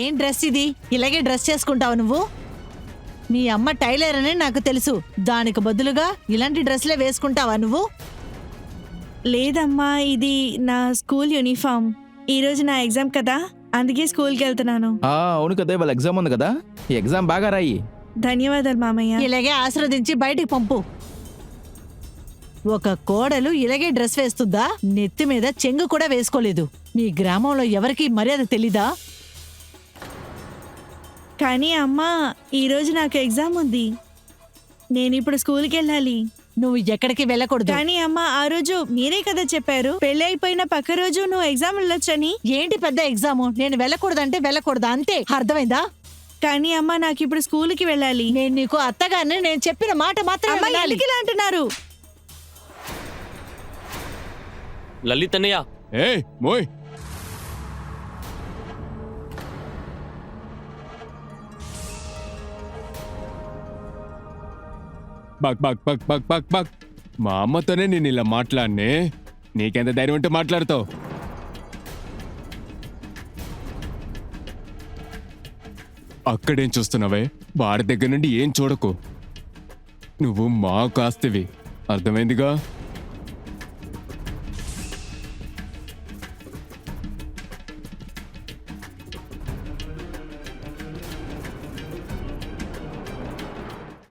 ఏం డ్రెస్ ఇది? ఇలాగే డ్రెస్ చేసుకుంటావు నువ్వు? మీ అమ్మ టైలర్ అని నాకు తెలుసు. దానికి బదులుగా ఇలాంటి డ్రెస్లే వేసుకుంటావా నువ్వు? లేదమ్మా, ఇది నా స్కూల్ యూనిఫామ్. ఈరోజు నా ఎగ్జామ్ కదా, అందుకే స్కూల్కి వెళ్తున్నాను. అవును కదా, వాళ్ళ ఎగ్జామ్ ఉంది కదా, ఈ ఎగ్జామ్ బాగా రాయి. ధన్యవాదాలు మామయ్య. ఇలాగే ఆశీర్వదించి బయటికి పంపు. ఒక కోడలు ఇలాగే డ్రెస్ వేస్తుందా? నెత్తి మీద చెంగు కూడా వేసుకోలేదు. మీ గ్రామంలో ఎవరికి మర్యాద తెలీదా? కానీ అమ్మా, ఈరోజు నాకు ఎగ్జామ్ ఉంది. నేను ఇప్పుడు స్కూల్కి వెళ్ళాలి. నువ్వు ఎక్కడికి వెళ్ళకూడదు. కానీ అమ్మా, ఆ రోజు మీరే కదా చెప్పారు, పెళ్లి అయిపోయిన పక్క రోజు నువ్వు ఎగ్జామ్ వెళ్ళొచ్చని. ఏంటి పెద్ద ఎగ్జాము? నేను వెళ్ళకూడదంటే వెళ్ళకూడదా, అంతే. అర్థమైందా? కానీ అమ్మా, నాకు ఇప్పుడు స్కూల్కి వెళ్ళాలి. నేను నీకు అత్తగారిని, నేను చెప్పిన మాట మాత్రమే అమ్మా, వినాలి. ఎందుకు ఇలా అంటున్నారు? లలిత్ అన్నయ్య, మోయ్ బక్ బక్ బక్ బక్ బక్ బక్. మా అమ్మతోనే నేను ఇలా మాట్లాడనే. నీకెంత ధైర్యం ఉంటే మాట్లాడతావు? అక్కడేం చూస్తున్నావే? వాడి దగ్గర నుండి ఏం చూడకు. నువ్వు మా కాస్తివి, అర్థమైందిగా?